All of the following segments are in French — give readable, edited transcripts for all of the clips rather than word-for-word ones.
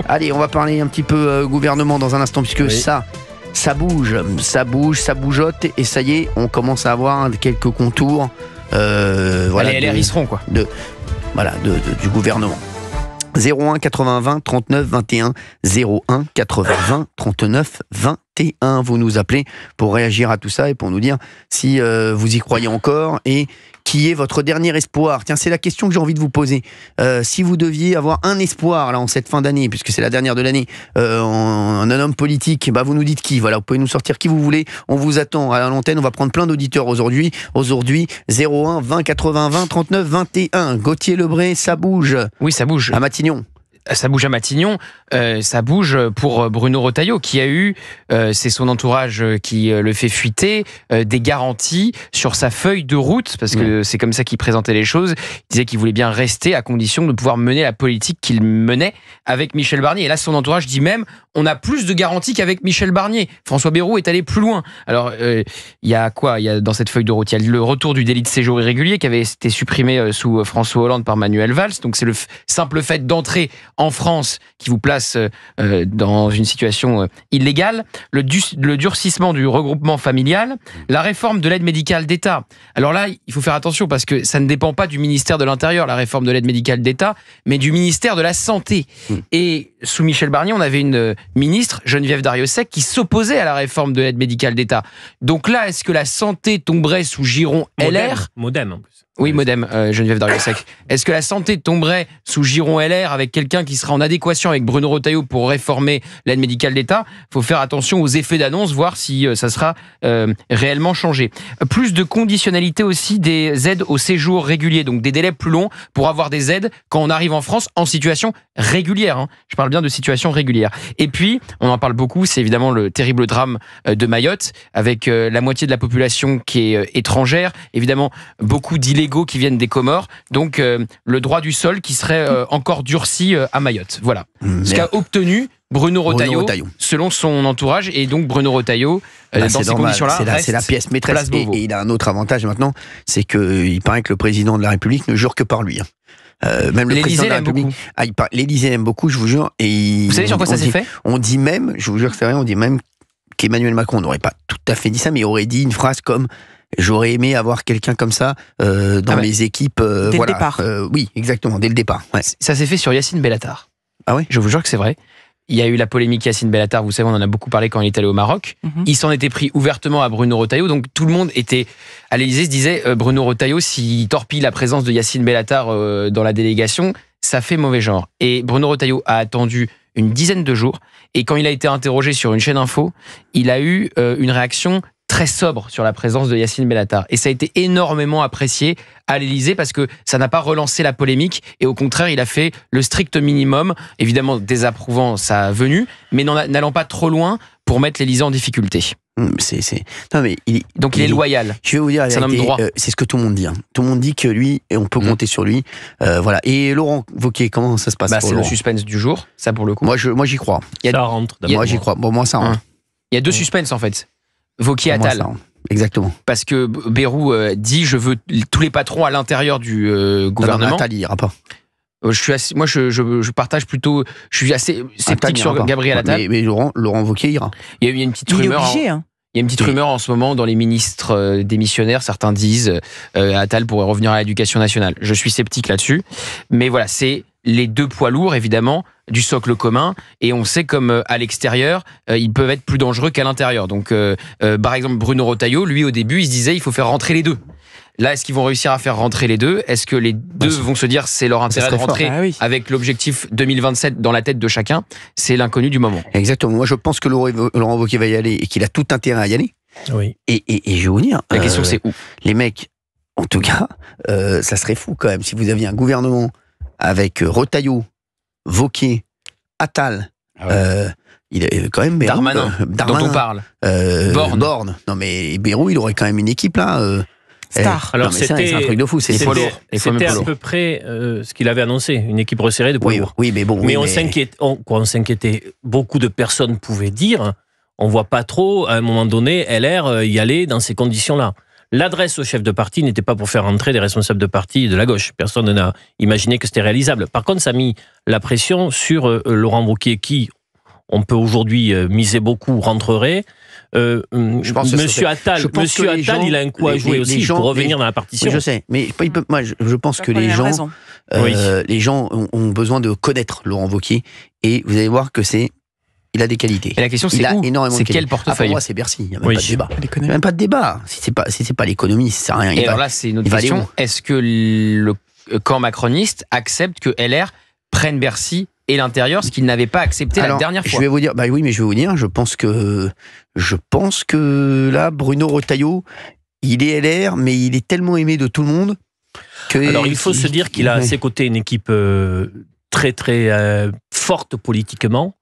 Allez, on va parler un petit peu gouvernement dans un instant, puisque ça bouge, ça bougeotte, et ça y est, on commence à avoir quelques contours. Voilà, les LR y seront, quoi. Du gouvernement. 01 80 20 39 21 01 80 20 39 21. Vous nous appelez pour réagir à tout ça et pour nous dire si vous y croyez encore et qui est votre dernier espoir. Tiens, c'est la question que j'ai envie de vous poser. Si vous deviez avoir un espoir là en cette fin d'année, puisque c'est la dernière de l'année, un homme politique, vous nous dites qui. Voilà, vous pouvez nous sortir qui vous voulez. On vous attend à l'antenne. On va prendre plein d'auditeurs aujourd'hui. 01 20 80 20 39 21. Gauthier Lebray, ça bouge. Oui, ça bouge. À Matignon. Ça bouge à Matignon, ça bouge pour Bruno Retailleau qui a eu, c'est son entourage qui le fait fuiter, des garanties sur sa feuille de route, parce que c'est comme ça qu'il présentait les choses. Il disait qu'il voulait bien rester à condition de pouvoir mener la politique qu'il menait avec Michel Barnier. Et là, son entourage dit même, on a plus de garanties qu'avec Michel Barnier. François Bayrou est allé plus loin. Alors, il y a quoi ? Il y a dans cette feuille de route, il y a le retour du délit de séjour irrégulier qui avait été supprimé sous François Hollande par Manuel Valls. Donc, c'est le simple fait d'entrer en France qui vous place dans une situation illégale, le durcissement du regroupement familial, la réforme de l'aide médicale d'État. Alors là, il faut faire attention parce que ça ne dépend pas du ministère de l'Intérieur, la réforme de l'aide médicale d'État, mais du ministère de la Santé. Et sous Michel Barnier, on avait une ministre, Geneviève Darrieussecq, qui s'opposait à la réforme de l'aide médicale d'État. Donc là, est-ce que la santé tomberait sous giron LR ? Modem en plus. Oui, Modem, Geneviève Darrieussecq. Est-ce que la santé tomberait sous giron LR avec quelqu'un qui sera en adéquation avec Bruno Retailleau pour réformer l'aide médicale d'État ? Il faut faire attention aux effets d'annonce, voir si ça sera réellement changé. Plus de conditionnalité aussi des aides au séjour régulier, donc des délais plus longs pour avoir des aides quand on arrive en France en situation régulière. Je parle bien de situation régulière. Et puis, on en parle beaucoup, c'est évidemment le terrible drame de Mayotte, avec la moitié de la population qui est étrangère, évidemment beaucoup d'illégaux qui viennent des Comores, donc le droit du sol qui serait encore durci à Mayotte. Voilà. Ce qu'a obtenu Bruno Retailleau, selon son entourage, et donc Bruno Retailleau, dans ces conditions-là, c'est la pièce maîtresse. Et il a un autre avantage maintenant, c'est qu'il paraît que le président de la République ne jure que par lui. Même le président de la République, l'Élysée l'aime beaucoup, je vous jure. Et vous savez sur quoi ça s'est fait ? On dit même, je vous jure que c'est vrai, on dit même qu'Emmanuel Macron n'aurait pas tout à fait dit ça, mais il aurait dit une phrase comme: j'aurais aimé avoir quelqu'un comme ça dans mes équipes. Dès le départ. Oui, exactement, dès le départ. Ouais. Ça s'est fait sur Yacine Bellatar. Ah oui ? Je vous jure que c'est vrai. Il y a eu la polémique Yacine Bellatar, vous savez, on en a beaucoup parlé quand il est allé au Maroc. Il s'en était pris ouvertement à Bruno Retailleau, donc tout le monde était à l'Élysée, se disait Bruno Retailleau, s'il torpille la présence de Yacine Bellatar dans la délégation, ça fait mauvais genre. Et Bruno Retailleau a attendu une dizaine de jours, et quand il a été interrogé sur une chaîne info, il a eu une réaction très sobre sur la présence de Yacine Bellatar. Et ça a été énormément apprécié à l'Élysée parce que ça n'a pas relancé la polémique et au contraire, il a fait le strict minimum, évidemment désapprouvant sa venue, mais n'allant pas trop loin pour mettre l'Élysée en difficulté. Non, mais donc il est loyal. Je vais vous dire, c'est un homme droit. C'est ce que tout le monde dit. Tout le monde dit que lui, et on peut compter sur lui. Voilà. Et Laurent Wauquiez, comment ça se passe pour c'est Laurent ? Le suspense du jour, ça pour le coup. Moi j'y crois. Ça rentre. Moi j'y crois. Bon, moi ça rentre. Il y a deux suspens en fait. Wauquiez Attal. Exactement. Parce que Bayrou dit je veux tous les patrons à l'intérieur du gouvernement. Non, Attal, il ira pas. Je partage plutôt. Je suis assez sceptique sur Gabriel Attal. Mais Laurent Wauquiez ira. Il y a une petite rumeur. Il y a une petite rumeur en ce moment dans les ministres démissionnaires. Certains disent Attal pourrait revenir à l'éducation nationale. Je suis sceptique là-dessus. Mais voilà, c'est les deux poids lourds, évidemment, du socle commun. Et on sait comme à l'extérieur, ils peuvent être plus dangereux qu'à l'intérieur. Donc, par exemple, Bruno Retailleau, lui, au début, il se disait il faut faire rentrer les deux. Là, est-ce qu'ils vont réussir à faire rentrer les deux ? Est-ce que les deux vont se dire c'est leur intérêt de rentrer avec l'objectif 2027 dans la tête de chacun ? C'est l'inconnu du moment. Exactement. Moi, je pense que Laurent Wauquiez va y aller et qu'il a tout intérêt à y aller. Oui. Et je vais vous dire... La question, c'est où ? Les mecs, en tout cas, ça serait fou quand même si vous aviez un gouvernement avec Retailleau, Wauquiez, Attal... il est quand même Bayrou, Darmanin, dont on parle. Borne. Non mais Bayrou, il aurait quand même une équipe là. Star. Alors c'est un truc de fou. C'était à peu près ce qu'il avait annoncé, une équipe resserrée de poids lourds. Oui, mais bon. Mais on s'inquiétait. Beaucoup de personnes pouvaient dire, on voit pas trop à un moment donné LR y aller dans ces conditions-là. l'adresse au chef de parti n'était pas pour faire entrer des responsables de parti de la gauche. Personne n'a imaginé que c'était réalisable. Par contre, ça a mis la pression sur Laurent Wauquiez, qui, on peut aujourd'hui miser beaucoup, rentrerait. Je pense Monsieur Attal, il a un coup à jouer aussi pour revenir dans la partition. Oui, je sais, mais moi, je pense que les gens ont besoin de connaître Laurent Wauquiez, et vous allez voir que il a des qualités. Et la question, c'est énormément c'est quel portefeuille? Pour moi, c'est Bercy. Il n'y a même pas de débat. Il n'y a même pas de débat. Si c'est pas l'économie, ça sert à rien. Et alors là, c'est une autre question. Est-ce que le camp macroniste accepte que LR prenne Bercy et l'intérieur, ce qu'il n'avait pas accepté la dernière fois? Je vais vous dire, je pense que là, Bruno Retailleau, il est LR, mais il est tellement aimé de tout le monde que. Alors, il faut se dire qu'il a à ses côtés une équipe très très forte politiquement,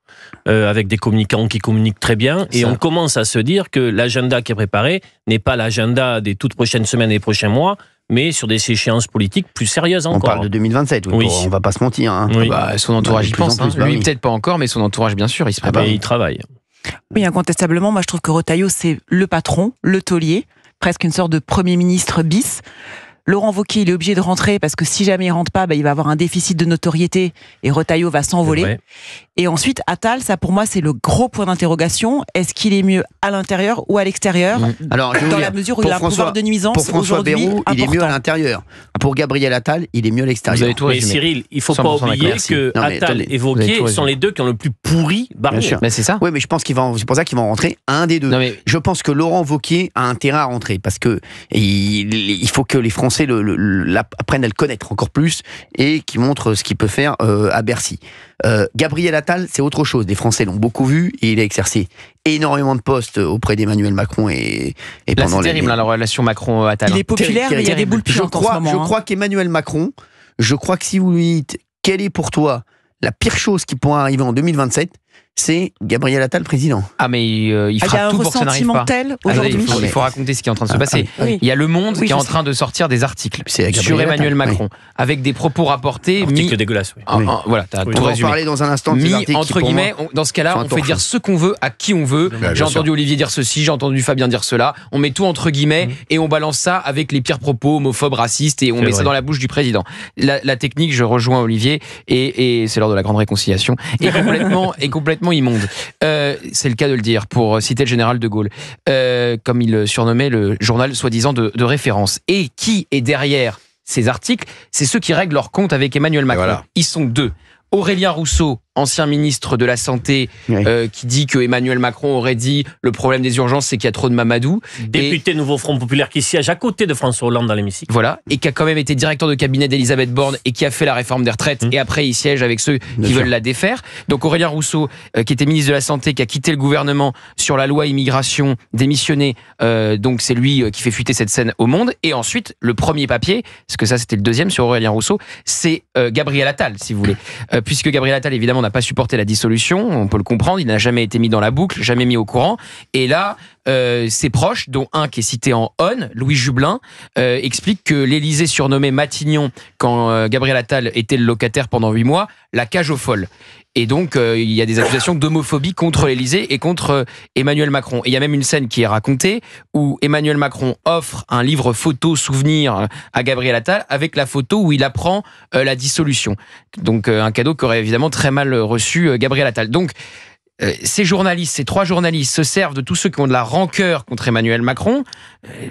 avec des communicants qui communiquent très bien, et on commence à se dire que l'agenda qui est préparé n'est pas l'agenda des toutes prochaines semaines et des prochains mois, mais sur des échéances politiques plus sérieuses encore. On parle de 2027, oui. On va pas se mentir. Hein. Oui. Son entourage y pense. Lui, peut-être pas encore, mais son entourage, bien sûr, il se prépare. Il travaille. Oui, incontestablement, moi je trouve que Retailleau, c'est le patron, le taulier, presque une sorte de Premier ministre bis. Laurent Wauquiez, il est obligé de rentrer parce que si jamais il rentre pas, il va avoir un déficit de notoriété et Retailleau va s'envoler. Et ensuite, Attal, ça pour moi, c'est le gros point d'interrogation. Est-ce qu'il est mieux à l'intérieur ou à l'extérieur? Alors, dans la mesure où il a un pouvoir de nuisance pour François Bayrou, il est mieux à l'intérieur. Pour Gabriel Attal, il est mieux à l'extérieur. Mais Cyril, il ne faut pas oublier que Attal et Wauquiez sont les deux qui ont le plus pourri Barnier. Mais c'est ça. Oui, mais je pense c'est pour ça qu'ils vont rentrer un des deux. Je pense que Laurent Wauquiez a intérêt à rentrer parce que il faut que les Français apprennent à le connaître encore plus et qu'il montre ce qu'il peut faire à Bercy. Gabriel Attal, c'est autre chose. Les Français l'ont beaucoup vu et il a exercé énormément de postes auprès d'Emmanuel Macron et pendant c'est terrible la relation Macron-Attal. Il est populaire, mais il y a des boules puantes en ce moment. Je crois qu'Emmanuel Macron, que si vous lui dites quelle est pour toi la pire chose qui pourra arriver en 2027, c'est Gabriel Attal président. Ah mais il fera tout pour que ça n'arrive pas. Il faut raconter ce qui est en train de se passer. Il y a Le Monde qui est en train de sortir des articles sur Emmanuel Macron avec des propos rapportés dégueulasses. Voilà, t'as tout résumé. On va en parler dans un instant. Entre guillemets, dans ce cas-là, on fait dire ce qu'on veut à qui on veut. J'ai entendu Olivier dire ceci, j'ai entendu Fabien dire cela. On met tout entre guillemets et on balance ça avec les pires propos homophobes, racistes, et on met ça dans la bouche du président. La technique, je rejoins Olivier, et c'est l'heure de la grande réconciliation, est complètement immonde. C'est le cas de le dire, pour citer le général de Gaulle, comme il surnommait le journal soi-disant de référence. Et qui est derrière ces articles? C'est ceux qui règlent leur compte avec Emmanuel Macron. Voilà. Ils sont deux. Aurélien Rousseau, ancien ministre de la Santé, qui dit que Emmanuel Macron aurait dit le problème des urgences, c'est qu'il y a trop de Mamadou. Député Nouveau Front Populaire qui siège à côté de François Hollande dans l'hémicycle. Voilà, et qui a quand même été directeur de cabinet d'Elisabeth Borne et qui a fait la réforme des retraites, et après il siège avec ceux qui veulent la défaire. Donc Aurélien Rousseau, qui était ministre de la Santé, qui a quitté le gouvernement sur la loi immigration, démissionné, donc c'est lui qui fait fuiter cette scène au Monde. Et ensuite, le premier papier, parce que ça c'était le deuxième sur Aurélien Rousseau, c'est Gabriel Attal, si vous voulez. Puisque Gabriel Attal, évidemment, n'a pas supporté la dissolution, on peut le comprendre, il n'a jamais été mis dans la boucle, jamais mis au courant. Et là, ses proches, dont un qui est cité en on, Louis Jubelin, explique que l'Élysée surnommait Matignon, quand Gabriel Attal était le locataire pendant 8 mois, la cage aux folles. Et donc, il y a des accusations d'homophobie contre l'Élysée et contre Emmanuel Macron. Et il y a même une scène qui est racontée où Emmanuel Macron offre un livre photo souvenir à Gabriel Attal avec la photo où il apprend la dissolution. Donc, un cadeau qu'aurait évidemment très mal reçu Gabriel Attal. Donc, ces trois journalistes se servent de tous ceux qui ont de la rancœur contre Emmanuel Macron,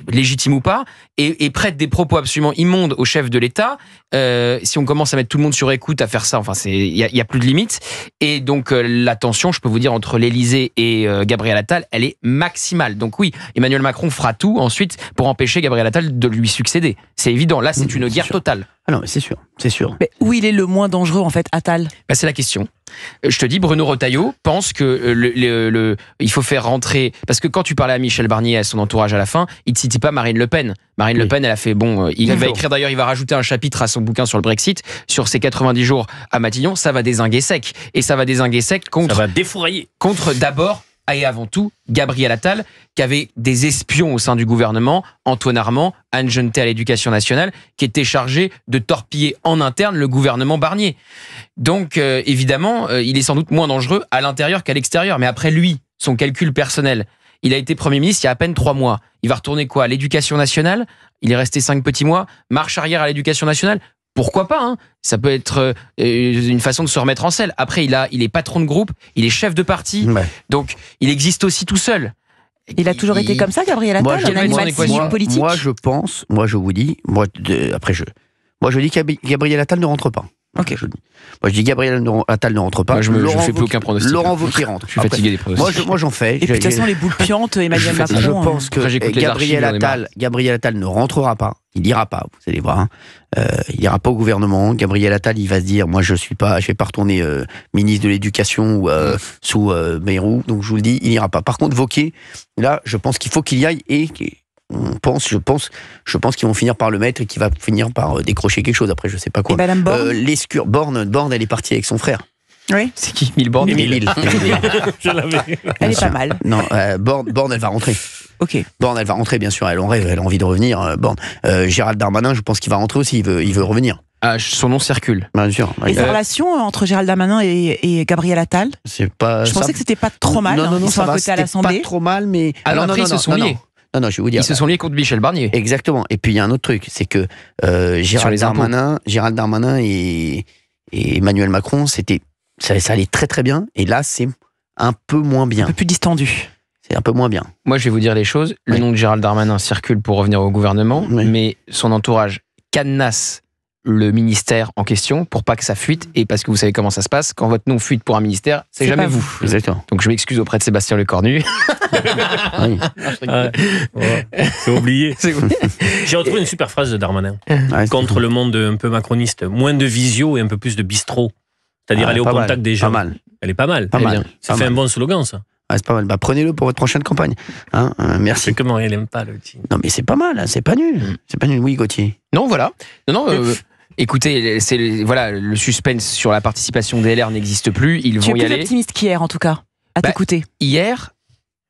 légitime ou pas, et prêtent des propos absolument immondes au chef de l'État. Si on commence à mettre tout le monde sur écoute, à faire ça, enfin, il y a plus de limite. Et donc, la tension, je peux vous dire, entre l'Élysée et Gabriel Attal, elle est maximale. Donc oui, Emmanuel Macron fera tout ensuite pour empêcher Gabriel Attal de lui succéder. C'est évident. Là, c'est une guerre totale. Ah non, mais c'est sûr. Mais où il est le moins dangereux, en fait, Attal? C'est la question. Je te dis, Bruno Retailleau pense que il faut faire rentrer... Parce que quand tu parlais à Michel Barnier et à son entourage à la fin, il ne citait pas Marine Le Pen. Marine Le Pen, elle a fait... il va écrire d'ailleurs, il va rajouter un chapitre à son bouquin sur le Brexit, sur ses 90 jours à Matignon. Ça va dézinguer sec. Et ça va dézinguer sec contre... Ça va défourailler. Contre d'abord... et avant tout, Gabriel Attal, qui avait des espions au sein du gouvernement, Antoine Armand, Anne Genetet à l'Éducation nationale, qui étaient chargés de torpiller en interne le gouvernement Barnier. Donc, évidemment, il est sans doute moins dangereux à l'intérieur qu'à l'extérieur. Mais après lui, son calcul personnel Il a été Premier ministre il y a à peine 3 mois. Il va retourner quoi? À l'Éducation nationale? Il est resté 5 petits mois. Marche arrière à l'Éducation nationale? Pourquoi pas, hein? Ça peut être une façon de se remettre en selle. Après, il est patron de groupe, il est chef de parti, donc il existe aussi tout seul. Il a toujours été comme ça, Gabriel Attal, un animal politique. Moi, je pense, moi, je vous dis, moi, je dis que Gabriel Attal ne rentre pas. Ok. Moi, je dis Gabriel Attal ne rentre pas. Moi, je fais plus aucun pronostic. Laurent Wauquiez rentre. Je suis fatigué des pronostics. Moi, j'en fais. Et puis, de toute façon, les boules puantes, Emmanuel Macron. Je pense que Après, Gabriel Attal ne rentrera pas. Il ira pas, vous allez voir. Il ira pas au gouvernement. Gabriel Attal, il va se dire, moi, je vais pas retourner ministre de l'Éducation ou sous Bayrou. Donc, je vous le dis, il ira pas. Par contre, Wauquiez, là, je pense qu'il faut qu'il y aille et je pense qu'ils vont finir par le mettre et qu'il va finir par décrocher quelque chose. Après, je sais pas quoi. Et Madame Borne Borne, elle est partie avec son frère. Oui. C'est qui? Émile Borne? Je l'avais. Elle est pas mal. Non, Borne, elle va rentrer. Ok. Borne, elle va rentrer, bien sûr. Elle a envie de revenir. Borne. Gérald Darmanin, je pense qu'il va rentrer aussi. Il veut revenir. Ah, son nom circule. Bien sûr. Et sa relation entre Gérald Darmanin et Gabriel Attal? C'est pas. Je pensais que c'était pas trop mal. Non, Ils sont à côté à l'Assemblée. Pas trop mal, mais. Alors après, ils se sont liés. Non, je vais vous dire. Ils se sont liés contre Michel Barnier. Exactement. Et puis il y a un autre truc, c'est que Gérald Darmanin et Emmanuel Macron, ça allait très très bien. Et là, c'est un peu moins bien. Un peu plus distendu. C'est un peu moins bien. Moi, je vais vous dire les choses. Le nom de Gérald Darmanin circule pour revenir au gouvernement, mais son entourage cadenasse le ministère en question pour pas que ça fuite, et parce que vous savez comment ça se passe, quand votre nom fuite pour un ministère, c'est jamais vous. Exactement. Donc je m'excuse auprès de Sébastien Lecornu. Oui. C'est oublié. J'ai retrouvé une super phrase de Darmanin contre le monde un peu macroniste. Moins de visio et un peu plus de bistrot. C'est-à-dire aller au contact des gens. Pas mal. Elle est pas mal. Ça fait un bon slogan, ça. C'est pas mal. Bah, prenez-le pour votre prochaine campagne. Hein, merci. C'est comment elle aime pas le petit. Non, mais c'est pas mal. Hein, c'est pas nul. C'est pas nul. Oui, Gauthier. Non, voilà. Écoutez, le suspense sur la participation des LR n'existe plus. Ils vont y aller. Tu es plus optimiste qu'hier, en tout cas, à t'écouter. Hier,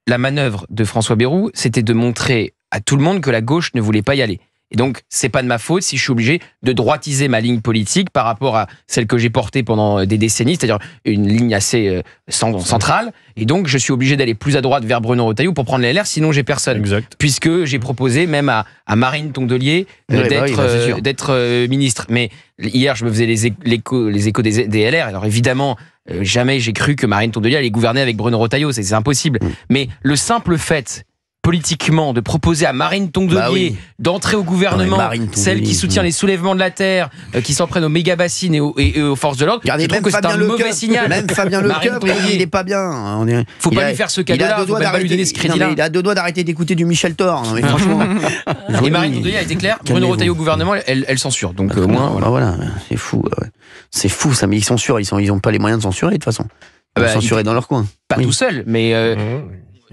la manœuvre de François Bayrou, c'était de montrer à tout le monde que la gauche ne voulait pas y aller. Et donc, c'est pas de ma faute si je suis obligé de droitiser ma ligne politique par rapport à celle que j'ai portée pendant des décennies, c'est-à-dire une ligne assez centrale. Et donc, je suis obligé d'aller plus à droite vers Bruno Retailleau pour prendre les LR, sinon j'ai personne. Exact. Puisque j'ai proposé même à Marine Tondelier d'être ministre. Mais hier, je me faisais les échos des LR. Alors évidemment, jamais j'ai cru que Marine Tondelier allait gouverner avec Bruno Retailleau. C'est impossible. Mais le simple fait politiquement de proposer à Marine Tondelier d'entrer au gouvernement, celle qui soutient les soulèvements de la terre, qui s'en prennent aux méga bassines et aux forces de l'ordre, je trouve que c'est un mauvais signal. Même Fabien Lecœur, il est pas bien. Faut pas lui faire ce cadeau-là, faut pas lui donner ce crédit-là. Il a 2 doigts d'arrêter d'écouter du Michel Thor. Non, mais franchement. Et Marine Tondelier a été claire, Bruno Retailleau au gouvernement, elle censure. Donc au moins, voilà, c'est fou. C'est fou ça, mais ils censurent, ils ont pas les moyens de censurer de toute façon. Censurer dans leur coin. Pas tout seul, mais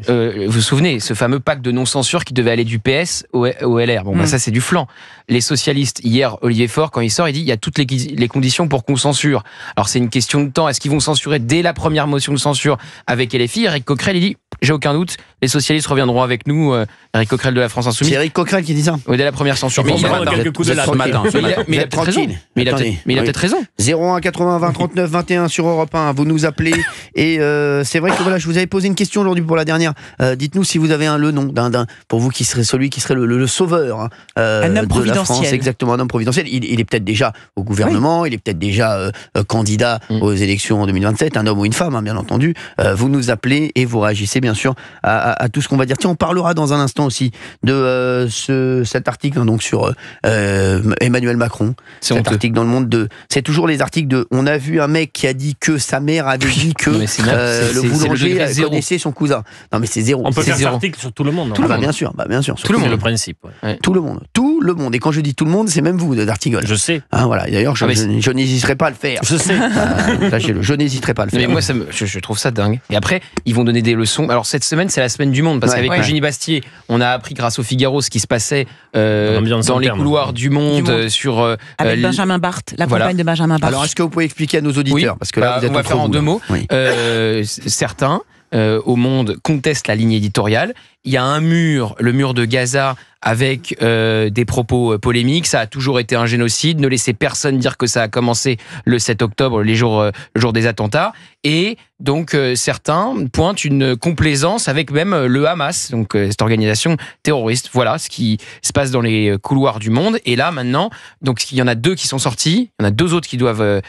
vous vous souvenez, ce fameux pacte de non-censure qui devait aller du PS au LR. Bon, ça, c'est du flanc. Les socialistes, hier, Olivier Faure, quand il sort, il dit il y a toutes les conditions pour qu'on censure. Alors, c'est une question de temps. Est-ce qu'ils vont censurer dès la première motion de censure avec LFI? Eric Coquerel, il dit j'ai aucun doute, les socialistes reviendront avec nous. Eric Coquerel de la France Insoumise. C'est Eric Coquerel qui dit ça. Dès la première censure. Mais il a quelques coups de latte ce matin. Mais il a peut-être raison. Mais il a peut-être raison. 01 80 20 39 21 sur Europe 1. Vous nous appelez. Et c'est vrai que voilà, je vous avais posé une question aujourd'hui pour la dernière. Dites-nous si vous avez le nom pour vous qui serait celui qui serait le sauveur un homme de la France. providentiel. Exactement, un homme providentiel. Il est peut-être déjà au gouvernement, il est peut-être déjà candidat aux élections en 2027, un homme ou une femme, bien entendu. Vous nous appelez et vous réagissez bien sûr à tout ce qu'on va dire. Tiens, on parlera dans un instant aussi de cet article donc sur Emmanuel Macron. Cet article dans Le Monde c'est toujours les articles de on a vu un mec qui a dit que sa mère avait dit que le boulanger connaissait son cousin. Non mais c'est zéro. On peut faire cet article sur tout le monde. Bien sûr. Tout le monde, le principe. Tout le monde. Et quand je dis tout le monde, c'est même vous d'Artigol. Je sais. Voilà. D'ailleurs, je n'hésiterai pas à le faire. Je sais. Sachez-le, je n'hésiterai pas à le faire. Mais moi, je trouve ça dingue. Et après, ils vont donner des leçons. Alors cette semaine, c'est la semaine du Monde, parce qu'avec Eugénie Bastier, on a appris grâce au Figaro ce qui se passait dans les couloirs du Monde sur avec Benjamin Barthes, la campagne de Benjamin Barthes. Alors, est-ce que vous pouvez expliquer à nos auditeurs, parce que là, vous êtes on va faire en 2 mots. Certains au Monde contestent la ligne éditoriale. Il y a un mur, le mur de Gaza, avec des propos polémiques. Ça a toujours été un génocide. Ne laissez personne dire que ça a commencé le 7 octobre, le jour des attentats. Et donc, certains pointent une complaisance avec même le Hamas, donc cette organisation terroriste. Voilà ce qui se passe dans les couloirs du Monde. Et là, maintenant, donc il y en a 2 qui sont sortis. Il y en a 2 autres qui doivent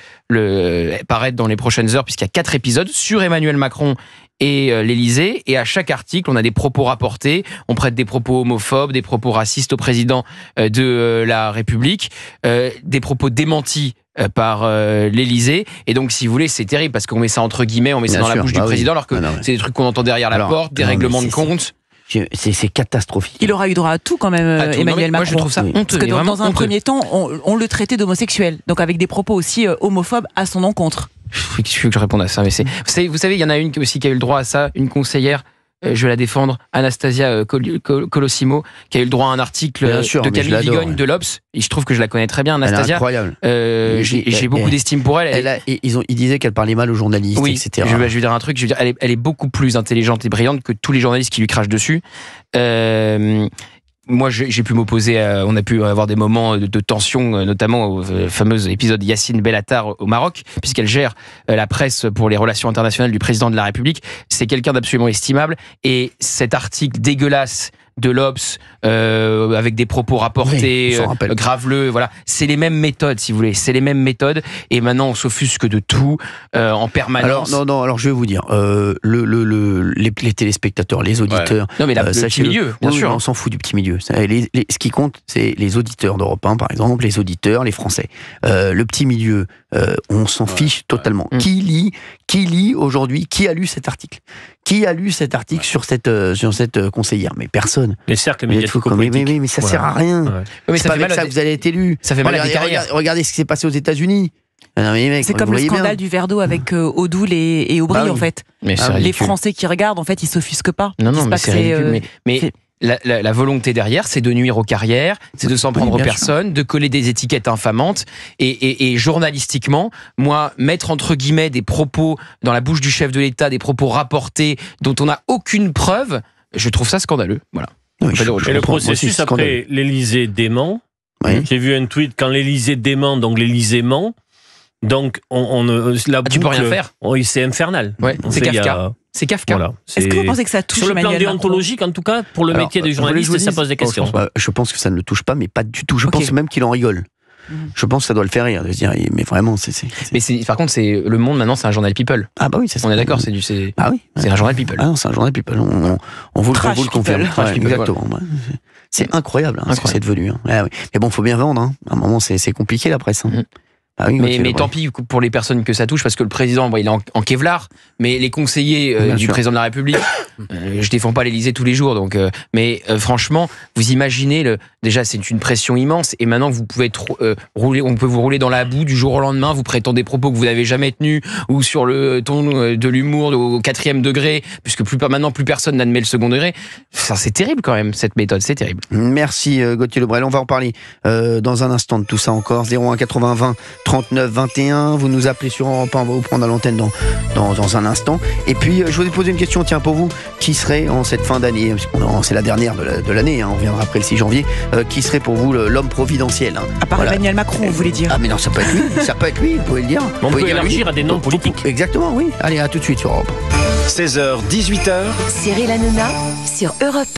paraître dans les prochaines heures, puisqu'il y a 4 épisodes sur Emmanuel Macron et l'Élysée, et à chaque article, on a des propos rapportés, on prête des propos homophobes, des propos racistes au président de la République, des propos démentis par l'Élysée, et donc si vous voulez c'est terrible parce qu'on met ça entre guillemets, on met ça dans la bouche du président alors que c'est des trucs qu'on entend derrière la porte, des règlements de compte. C'est catastrophique. Il aura eu droit à tout quand même, Emmanuel Macron. Moi je trouve ça honteux. Parce que dans un premier temps, on le traitait d'homosexuel, donc avec des propos aussi homophobes à son encontre. Il faut que je réponde à ça, mais vous savez, il y en a une aussi qui a eu le droit à ça, une conseillère, je vais la défendre, Anastasia Colosimo, qui a eu le droit à un article de Camille Vigogne de l'Obs. Et je trouve que je la connais très bien, Anastasia. Elle est incroyable. J'ai beaucoup d'estime pour elle. Ils disaient qu'elle parlait mal aux journalistes, etc. Je vais lui dire un truc. Elle est beaucoup plus intelligente et brillante que tous les journalistes qui lui crachent dessus. Moi, j'ai pu m'opposer, on a pu avoir des moments de tension, notamment au fameux épisode Yacine Bellatar au Maroc, puisqu'elle gère la presse pour les relations internationales du président de la République. C'est quelqu'un d'absolument estimable. Et cet article dégueulasse de l'Obs, avec des propos rapportés, graveleux, voilà. C'est les mêmes méthodes, si vous voulez. C'est les mêmes méthodes. Et maintenant, on s'offusque de tout, en permanence. Alors, je vais vous dire, les téléspectateurs, les auditeurs. Non, mais le petit milieu, bien sûr. On s'en fout du petit milieu. Ce qui compte, c'est les auditeurs d'Europe 1, par exemple, les auditeurs, les Français. Le petit milieu, on s'en fiche totalement. Qui lit aujourd'hui, qui a lu cet article? Qui a lu cet article sur cette conseillère? Mais personne. Les cercles médiatico-politiques. Mais ça sert à rien. Mais c'est pas avec ça que vous allez être élu. Ça fait mal à des carrières. Regardez ce qui s'est passé aux États-Unis. C'est comme le scandale du verre d'eau avec Odoul et Aubry, en fait. Mais les Français qui regardent, en fait, ils s'offusquent pas. Non, mais c'est ridicule. Mais la volonté derrière, c'est de nuire aux carrières, c'est de s'en prendre aux personnes, de coller des étiquettes infamantes. Et journalistiquement, moi, mettre entre guillemets des propos dans la bouche du chef de l'État, des propos rapportés dont on n'a aucune preuve, je trouve ça scandaleux. Voilà. Et le processus après, l'Élysée dément. J'ai vu un tweet, quand l'Élysée dément, donc l'Élysée ment. Donc, tu peux rien faire. C'est infernal. C'est Kafka. C'est Kafka. Voilà, est-ce que vous pensez que ça touche Emmanuel Macron ? Sur le plan déontologique, en tout cas, pour le métier de journaliste, ça pose des questions. Je pense que ça ne le touche pas, mais pas du tout. Je pense même qu'il en rigole. Je pense que ça doit le faire rire de se dire, mais vraiment, Mais par contre, Le Monde maintenant, c'est un journal people. Ah bah oui, c'est ça. On est d'accord, c'est un journal people. Ah non, c'est un journal people. On vous le confirme. Exactement. C'est incroyable, ce que c'est devenu. Mais bon, faut bien vendre. À un moment, c'est compliqué la presse. Mais tant pis pour les personnes que ça touche, parce que le président, il est en Kevlar, mais les conseillers du président de la République, je défends pas l'Élysée tous les jours, donc. Mais franchement, vous imaginez déjà, c'est une pression immense, et maintenant vous pouvez on peut vous rouler dans la boue du jour au lendemain, vous prétendez des propos que vous n'avez jamais tenus, ou sur le ton de l'humour au 4e degré, puisque maintenant plus personne n'admet le second degré. Ça, c'est terrible quand même, cette méthode, c'est terrible. Merci Gauthier Lebrel. On va en parler dans un instant de tout ça encore. 01 80 20 39 21, vous nous appelez sur Europe 1, on va vous prendre à l'antenne dans un instant. Et puis je voulais poser une question, tiens, pour vous, qui serait en cette fin d'année, c'est la dernière de l'année, on reviendra après le 6 janvier, qui serait pour vous l'homme providentiel? À part Emmanuel Macron, vous voulez dire? Ah mais non, ça peut être lui, vous pouvez le dire. On peut élargir à des noms politiques. Exactement, oui. Allez, à tout de suite sur Europe. 16h, 18h. Cyril Hanouna sur Europe 1.